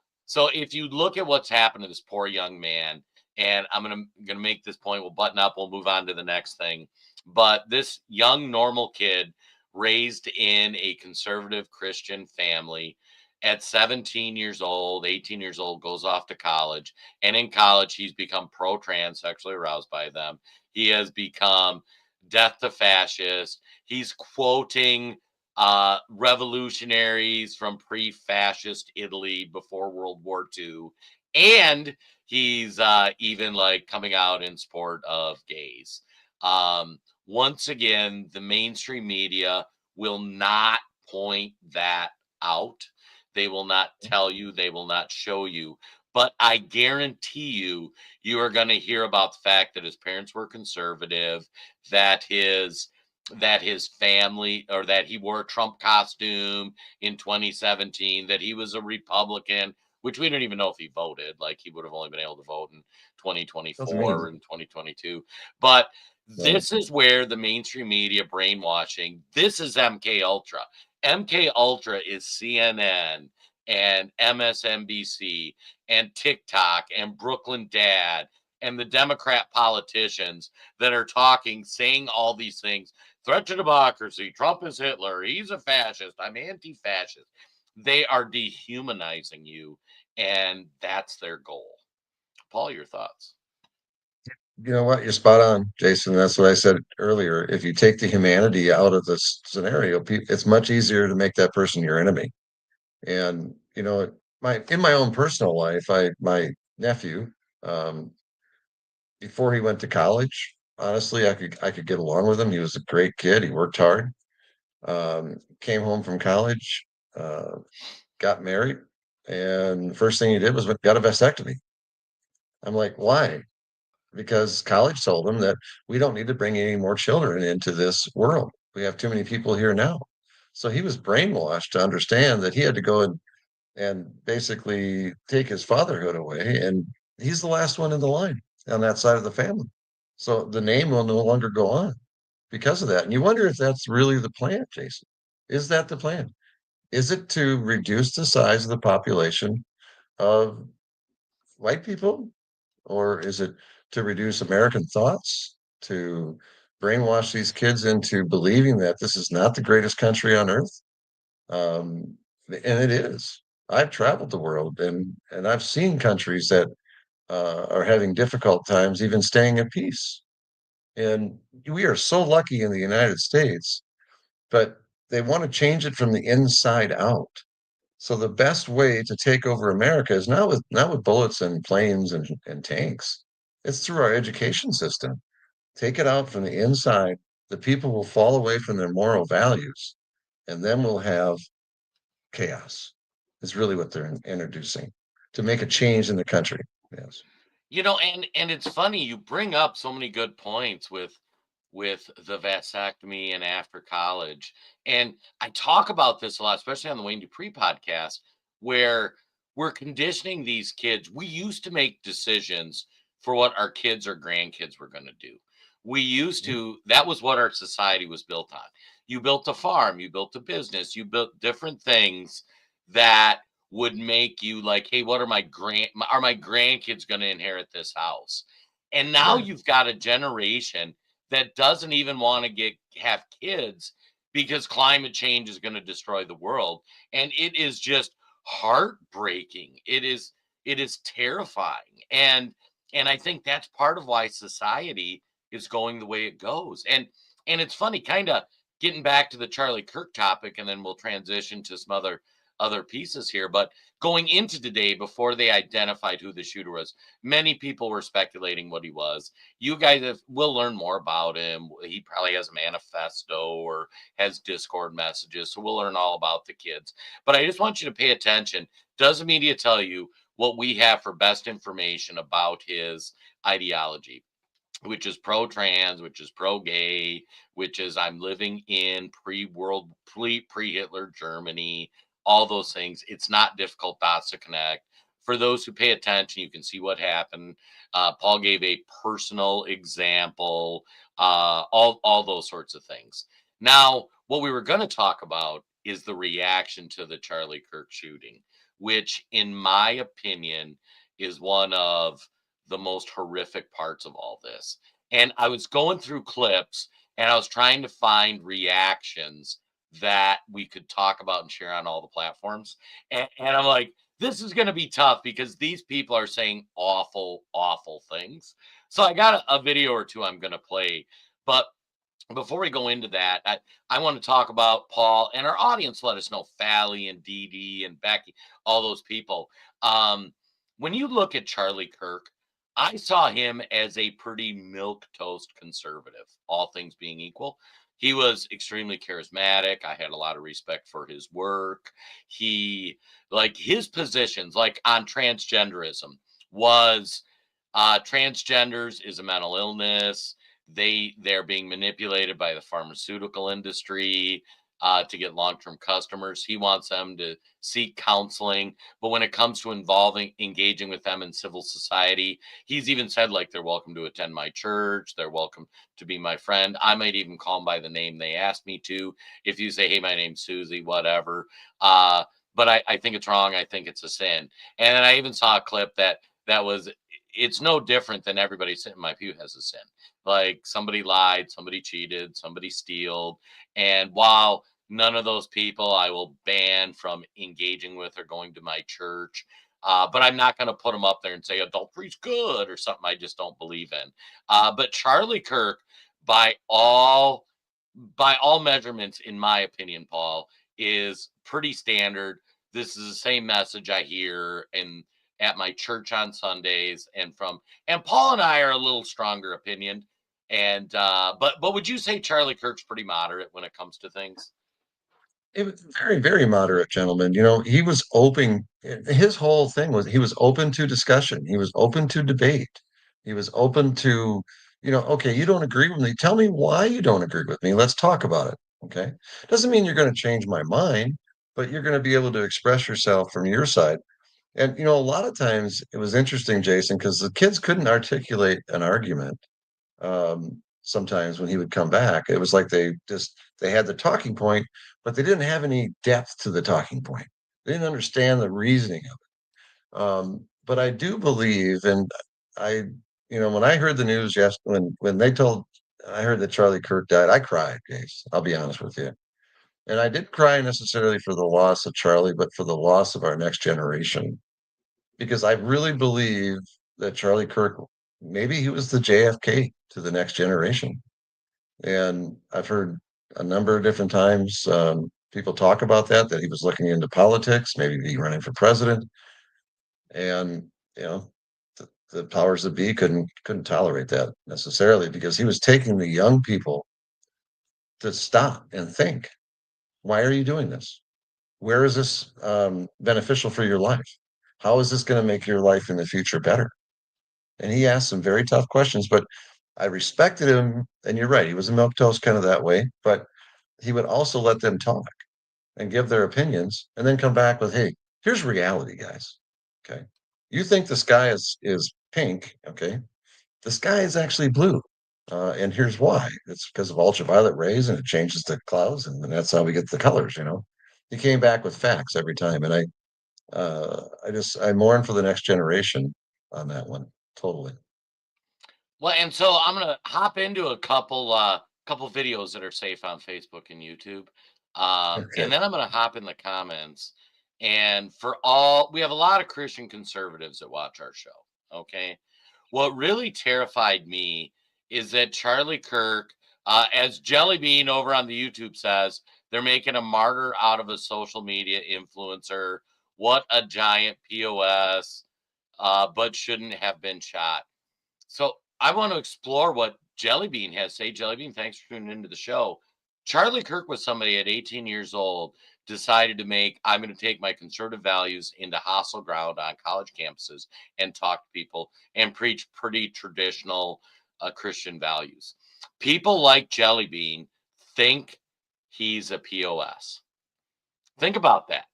if you look at what's happened to this poor young man, and I'm gonna make this point, we'll button up, we'll move on to the next thing. But this young normal kid raised in a conservative Christian family at 17 years old, 18 years old, goes off to college. And in college, he's become pro trans, sexually aroused by them. He has become death to fascists. He's quoting revolutionaries from pre fascist Italy before World War II. And he's even like coming out in support of gays. Once again, the mainstream media will not point that out. They will not tell you, they will not show you. But I guarantee you are going to hear about the fact that his parents were conservative, that his family, or that he wore a Trump costume in 2017, that he was a Republican, which we don't even know if he voted. Like, he would have only been able to vote in Doesn't mean 2024 and 2022. But right. this is where the mainstream media brainwashing, this is MK Ultra. MK Ultra is CNN and MSNBC and TikTok and Brooklyn Dad and the Democrat politicians that are talking, saying all these things. Threat to democracy. Trump is Hitler. He's a fascist. I'm anti-fascist. They are dehumanizing you, and that's their goal. Paul, your thoughts? You know what? You're spot on, Jason. That's what I said earlier. If you take the humanity out of this scenario, it's much easier to make that person your enemy. And in my own personal life, my nephew, um, before he went to college, honestly, I could get along with him. He was a great kid. He worked hard. Came home from college, uh, got married, and the first thing he did was got a vasectomy. I'm like, why? Because college told him that we don't need to bring any more children into this world. We have too many people here now. So he was brainwashed to understand that he had to go and basically take his fatherhood away. And he's the last one in the line on that side of the family. So the name will no longer go on because of that. And you wonder if that's really the plan, Jason. Is that the plan? Is it to reduce the size of the population of white people? Or is it to reduce American thoughts, to brainwash these kids into believing that this is not the greatest country on earth? Um, and it is. I've traveled the world and I've seen countries that are having difficult times even staying at peace. And we are so lucky in the United States, but they want to change it from the inside out. So the best way to take over America is not with bullets and planes and tanks. It's through our education system. Take it out from the inside. The people will fall away from their moral values, and then we'll have chaos. Is really what they're introducing to make a change in the country. Yes. And it's funny you bring up so many good points with the vasectomy and after college. And I talk about this a lot, especially on the Wayne Dupree podcast, where we're conditioning these kids. We used to make decisions for what our kids or grandkids were going to do. We used to, that was what our society was built on. You built a farm, you built a business, you built different things that would make you like, hey, what are my grandkids going to inherit this house? And now Right. you've got a generation that doesn't even want to have kids because climate change is going to destroy the world, and it is just heartbreaking. It is terrifying, and I think that's part of why society is going the way it goes. And it's funny, kind of getting back to the Charlie Kirk topic, and then we'll transition to some other other pieces here. But going into today, before they identified who the shooter was, many people were speculating what he was. You guys will learn more about him. He probably has a manifesto or has Discord messages, so we'll learn all about the kids. But I just want you to pay attention. Does the media tell you what we have for best information about his ideology, which is pro-trans, which is pro-gay, which is I'm living in pre-Hitler Germany, all those things. It's not difficult dots to connect. For those who pay attention, you can see what happened. Paul gave a personal example, all those sorts of things. Now, what we were going to talk about is the reaction to the Charlie Kirk shooting, which, in my opinion, is one of the most horrific parts of all this. And I was going through clips and I was trying to find reactions that we could talk about and share on all the platforms. And I'm like, this is going to be tough because these people are saying awful, awful things. So I got a video or two I'm going to play. But before we go into that, I want to talk about Paul and our audience. Let us know, Fally and Dee Dee and Becky, all those people. When you look at Charlie Kirk, I saw him as a pretty milquetoast conservative, all things being equal. He was extremely charismatic. I had a lot of respect for his work. He, like his positions, like on transgenderism, was transgenders is a mental illness. They're being manipulated by the pharmaceutical industry to get long-term customers. He wants them to seek counseling, but when it comes to engaging with them in civil society, he's even said like they're welcome to attend my church, they're welcome to be my friend. I might even call them by the name they asked me to. If you say, hey, my name's Susie, whatever. But I think it's wrong. I think it's a sin. And then I even saw a clip that was, it's no different than everybody sitting in my pew has a sin. Like somebody lied, somebody cheated, somebody stealed. And while none of those people I will ban from engaging with or going to my church, but I'm not going to put them up there and say adultery's good or something I just don't believe in. But Charlie Kirk, by all measurements, in my opinion, Paul, is pretty standard. This is the same message I hear at my church on Sundays and Paul and I are a little stronger opinion. And but would you say Charlie Kirk's pretty moderate when it comes to things? It was very, very moderate gentleman. You know, he was open. His whole thing was he was open to discussion. He was open to debate. He was open to, okay, you don't agree with me. Tell me why you don't agree with me. Let's talk about it. Okay. Doesn't mean you're going to change my mind, but you're going to be able to express yourself from your side. And, a lot of times it was interesting, Jason, because the kids couldn't articulate an argument. Sometimes when he would come back, it was like they had the talking point, but they didn't have any depth to the talking point. They didn't understand the reasoning of it. But I do believe, and I, when I heard the news, yes, when I heard that Charlie Kirk died, I cried, Jace. I'll be honest with you. And I didn't cry necessarily for the loss of Charlie, but for the loss of our next generation. Because I really believe that Charlie Kirk, maybe he was the JFK to the next generation. And I've heard a number of different times people talk about that he was looking into politics, maybe be running for president. And, the powers that be couldn't tolerate that necessarily because he was taking the young people to stop and think, why are you doing this? Where is this beneficial for your life? How is this going to make your life in the future better? And he asked some very tough questions, but I respected him. And you're right, he was a milquetoast kind of that way, but he would also let them talk and give their opinions and then come back with, hey, here's reality, guys. Okay. You think the sky is pink. Okay. The sky is actually blue. And here's why. It's because of ultraviolet rays and it changes the clouds. And that's how we get the colors, He came back with facts every time. And I mourn for the next generation on that one. Totally. Well, and so I'm gonna hop into a couple videos that are safe on Facebook and YouTube. Okay. And then I'm gonna hop in the comments. And we have a lot of Christian conservatives that watch our show. Okay. What really terrified me is that Charlie Kirk, as Jelly Bean over on the YouTube says, They're making a martyr out of a social media influencer. What a giant POS, but shouldn't have been shot. So I want to explore what Jellybean has to say. Jellybean, thanks for tuning into the show. Charlie Kirk was somebody at 18 years old decided to make, I'm going to take my conservative values into hostile ground on college campuses and talk to people and preach pretty traditional Christian values. People like Jellybean think he's a POS. Think about that.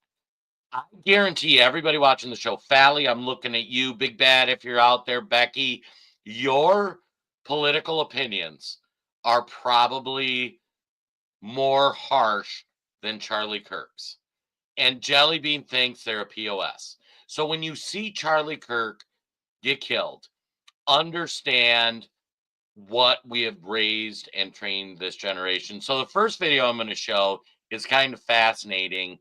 I guarantee everybody watching the show, Fally, I'm looking at you, Big Bad, if you're out there, Becky, your political opinions are probably more harsh than Charlie Kirk's. And Jellybean thinks they're a POS. So when you see Charlie Kirk get killed, understand what we have raised and trained this generation. So the first video I'm going to show is kind of fascinating.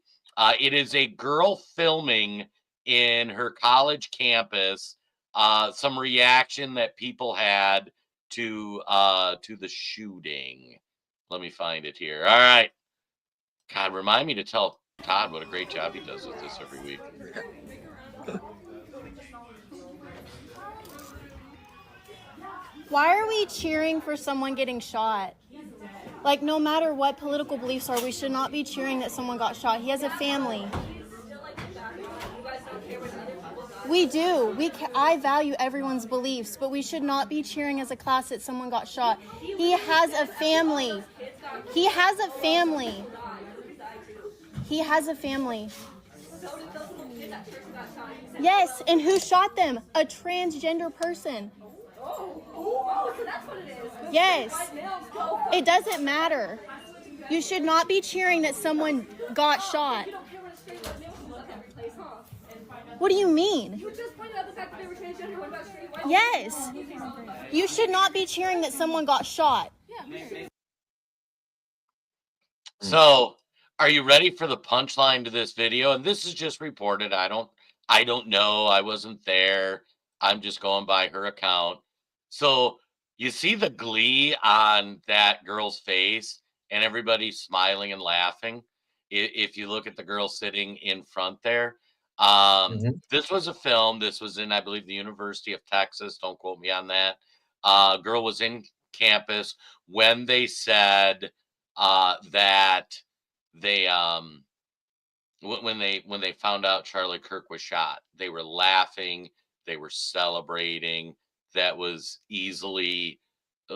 It is a girl filming in her college campus. Some reaction that people had to the shooting. Let me find it here. All right. God, remind me to tell Todd what a great job he does with this every week. Why are we cheering for someone getting shot? Like, no matter what political beliefs are, we should not be cheering that someone got shot. He has a family. We do. I value everyone's beliefs, but we should not be cheering as a class that someone got shot. He has a family. He has a family. He has a family. Yes, and who shot them? A transgender person. Yes. It doesn't matter. You should not be cheering that someone got shot. What do you mean? You just pointed out the fact that they were transgender. What about straight white? Yes. You should not be cheering that someone got shot. So, are you ready for the punchline to this video? And this is just reported. I don't know. I wasn't there. I'm just going by her account. So, you see the glee on that girl's face and everybody's smiling and laughing. If you look at the girl sitting in front there, this was a film. This was in, I believe, the University of Texas. Don't quote me on that. Girl was in campus when they said that they when they found out Charlie Kirk was shot. They were laughing. They were celebrating. That was easily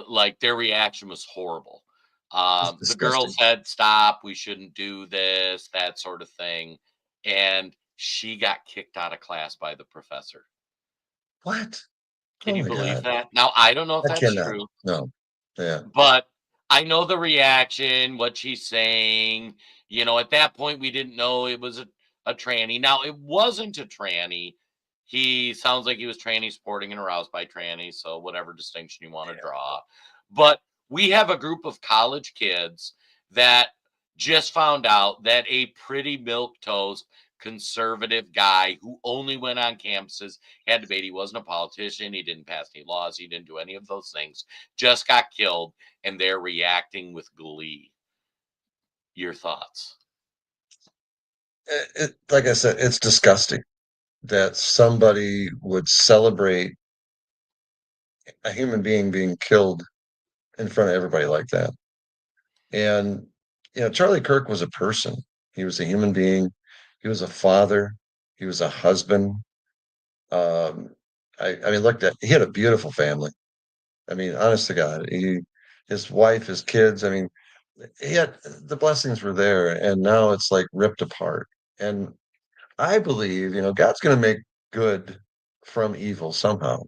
like their reaction was horrible. The girl said, "Stop! We shouldn't do this." That sort of thing, and she got kicked out of class by the professor. What? Can Oh you my believe God. that? Now I don't know if I that's cannot. true, No. Yeah. but I know the reaction, what she's saying. You know, at that point, we didn't know it was a tranny. Now, it wasn't a tranny. He sounds like he was tranny sporting and aroused by trannies. So, whatever distinction you want to draw. But we have a group of college kids that just found out that a pretty milquetoast conservative guy who only went on campuses, had debate. He wasn't a politician. He didn't pass any laws. He didn't do any of those things. Just got killed, and they're reacting with glee. Your thoughts? Like I said, it's disgusting that somebody would celebrate a human being killed in front of everybody like that. And Charlie Kirk was a person. He was a human being. He was a father. He was a husband. Um, I mean, look, he had a beautiful family. I mean, honest to God, his wife, his kids. I mean, he had the blessings were there, and now it's like ripped apart. And I believe, God's going to make good from evil somehow.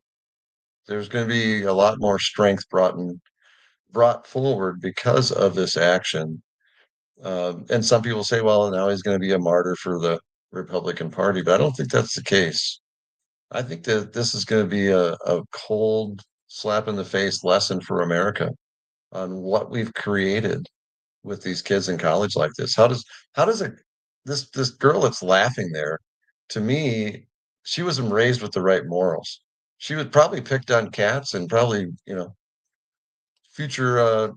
There's going to be a lot more strength brought forward because of this action. And some people say, well, now he's going to be a martyr for the Republican Party, but I don't think that's the case. I think that this is going to be a cold slap in the face lesson for America on what we've created with these kids in college like this. How does this girl that's laughing there, to me, she wasn't raised with the right morals. She was probably picked on cats and probably, future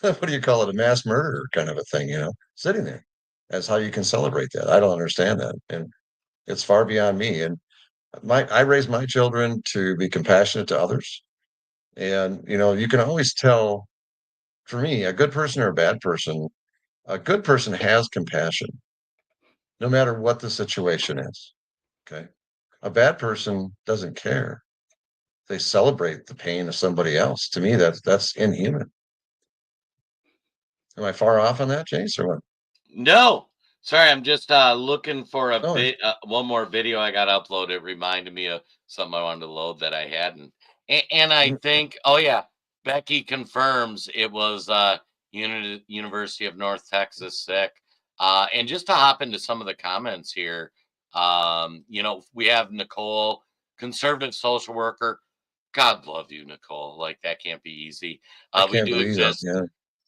what do you call it? A mass murder kind of a thing, sitting there. That's how you can celebrate that. I don't understand that. And it's far beyond me. And I raise my children to be compassionate to others. And, you can always tell, for me, a good person or a good person has compassion, no matter what the situation is. Okay. A bad person doesn't care. They celebrate the pain of somebody else. To me, that's inhuman. Am I far off on that, Jace, or what? No, sorry, I'm just looking for a Oh, bit one more video I got uploaded. It reminded me of something I wanted to load that I hadn't. And I think, oh yeah, Becky confirms it was University of North Texas sick. And just to hop into some of the comments here, we have Nicole, conservative social worker. God love you, Nicole. Like that can't be easy. I We can't do believe that. exist. Yeah.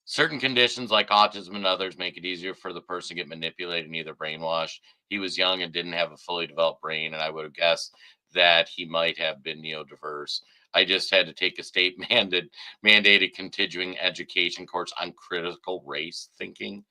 Certain conditions like autism and others make it easier for the person to get manipulated and either brainwashed. He was young and didn't have a fully developed brain, and I would have guessed that he might have been neurodiverse. I just had to take a state mandated continuing education course on critical race thinking.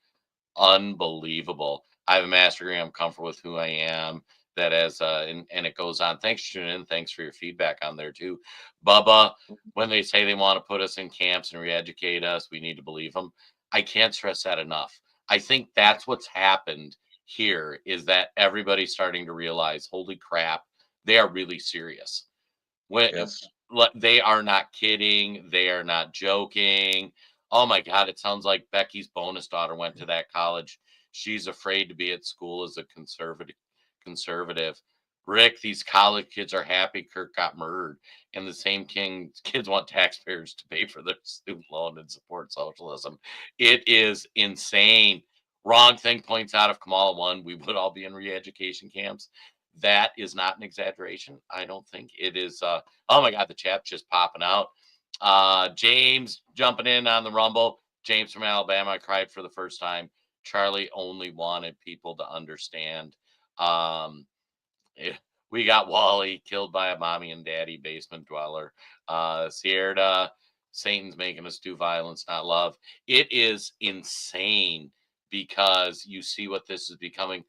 Unbelievable. I have a master degree. I'm comfortable with who I am. That as and it goes on. Thanks for tuning in. Thanks for your feedback on there too, Bubba. When they say they want to put us in camps and re-educate us, we need to believe them. I can't stress that enough. I think that's what's happened here is that everybody's starting to realize, holy crap, they are really serious. When Yes. they are not kidding, they are not joking. Oh my God, it sounds like Becky's bonus daughter went to that college. She's afraid to be at school as a conservative. Rick, these college kids are happy Kirk got murdered, and the same kids want taxpayers to pay for their student loan and support socialism. It is insane. Wrong thing points out if Kamala won, we would all be in re-education camps. That is not an exaggeration. I don't think it is. Oh my God, the chat just popping out. James jumping in on the Rumble. James from Alabama. I cried for the first time. Charlie only wanted people to understand. Um, we got Wally killed by a mommy and daddy basement dweller. Sierra, Satan's making us do violence, not love. It is insane because you see what this is becoming.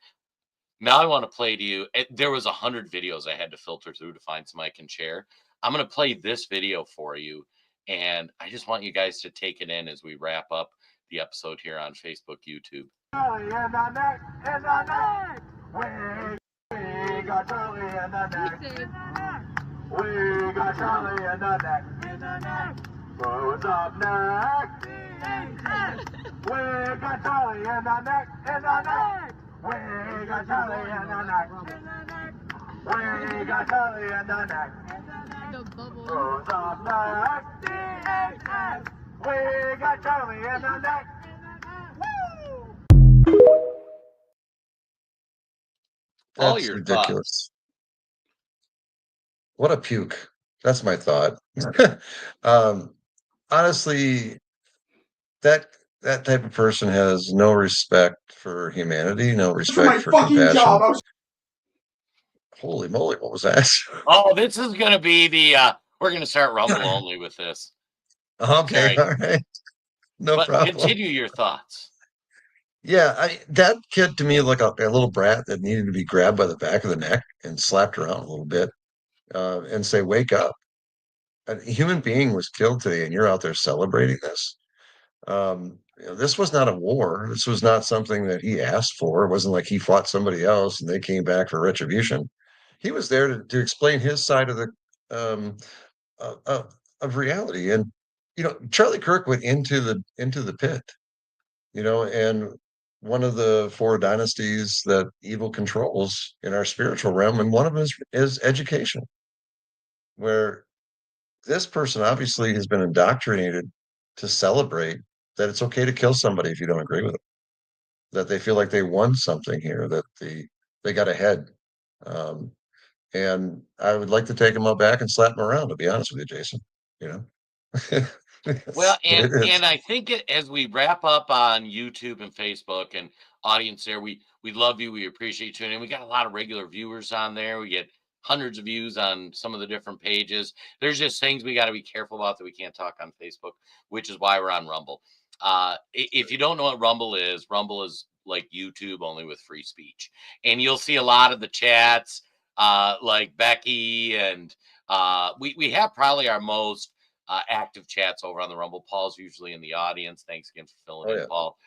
Now I want to play to you. There was 100 videos I had to filter through to find some I can share. I'm going to play this video for you, and I just want you guys to take it in as we wrap up the episode here on Facebook, YouTube. Charlie in the neck, in the neck. We got Charlie in the neck. We got Charlie in the neck. In the neck. Who's up next? We got Charlie in the neck. In the neck. We got Charlie in the neck. We got Charlie in the neck. Who's up next? D-A-S. We got Charlie in the neck. All That's your ridiculous. What a puke. That's my thought. Honestly, that type of person has no respect for humanity, no respect for compassion. Holy moly, what was that? Oh, this is going to be the, we're going to start Rumble only with this. Okay, Sorry. all right. No But problem. continue your thoughts. Yeah, that kid to me looked like a little brat that needed to be grabbed by the back of the neck and slapped around a little bit and say, wake up. A human being was killed today, and you're out there celebrating this. This was not a war. This was not something that he asked for. It wasn't like he fought somebody else and they came back for retribution. He was there to explain his side of the um, of reality. And Charlie Kirk went into the pit. And one of the four dynasties that evil controls in our spiritual realm, and one of them is education, where this person obviously has been indoctrinated to celebrate that it's okay to kill somebody if you don't agree with them, that they feel like they won something here, that they got ahead. And I would like to take them out back and slap them around, to be honest with you, Jason. Well, and I think as we wrap up on YouTube and Facebook and audience there, we love you. We appreciate you tuning in. We got a lot of regular viewers on there. We get hundreds of views on some of the different pages. There's just things we got to be careful about that we can't talk on Facebook, which is why we're on Rumble. If you don't know what Rumble is like YouTube only with free speech, and you'll see a lot of the chats, like Becky, and we have probably our most active chats over on the Rumble. Paul's usually in the audience. Thanks again for filling in, Paul.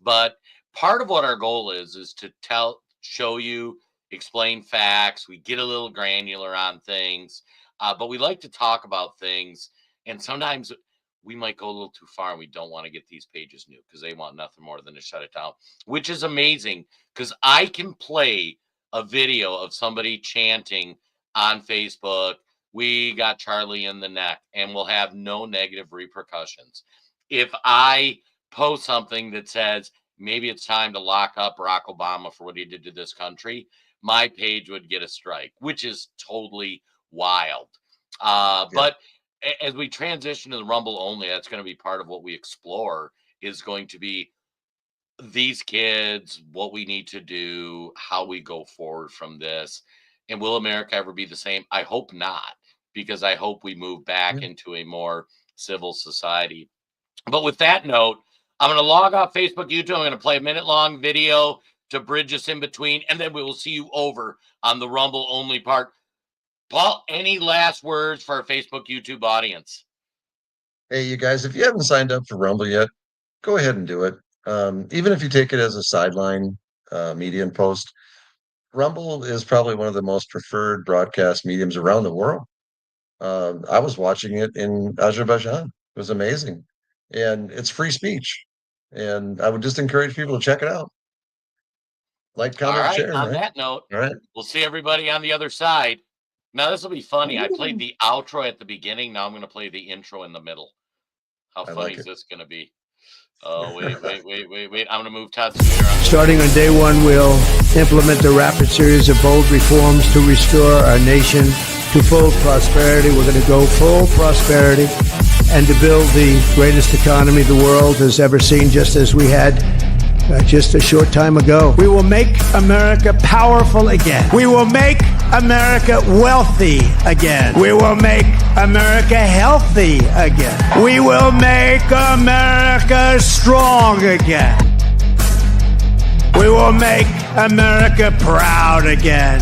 But part of what our goal is to show you, explain facts. We get a little granular on things, but we like to talk about things, and sometimes we might go a little too far, and we don't want to get these pages new because they want nothing more than to shut it down, which is amazing because I can play a video of somebody chanting on Facebook, "We got Charlie in the neck," and we'll have no negative repercussions. If I post something that says, maybe it's time to lock up Barack Obama for what he did to this country, my page would get a strike, which is totally wild. But as we transition to the Rumble only, that's going to be part of what we explore, is going to be these kids, what we need to do, how we go forward from this. And will America ever be the same? I hope not, because I hope we move back into a more civil society. But with that note, I'm going to log off Facebook, YouTube. I'm going to play a minute-long video to bridge us in between, and then we will see you over on the Rumble only part. Paul, any last words for our Facebook, YouTube audience? Hey, you guys, if you haven't signed up for Rumble yet, go ahead and do it. Even if you take it as a sideline medium post, Rumble is probably one of the most preferred broadcast mediums around the world. I was watching it in Azerbaijan. It was amazing. And it's free speech. And I would just encourage people to check it out. Like, comment, share. On that note, we'll see everybody on the other side. Now, this will be funny. I played the outro at the beginning. Now I'm going to play the intro in the middle. How funny is this going to be? Oh, wait. I'm going to move Todd Sawyer on. Starting on day one, we'll implement the rapid series of bold reforms to restore our nation to full prosperity. We're going to go full prosperity and to build the greatest economy the world has ever seen, just as we had just a short time ago. We will make America powerful again. We will make America wealthy again. We will make America healthy again. We will make America strong again. We will make America proud again.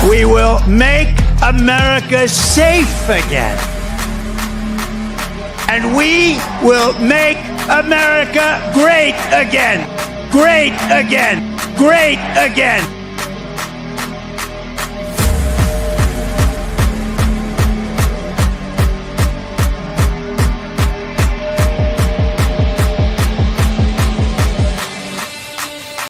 We will make America safe again. And we will make America great again. Great again. Great again.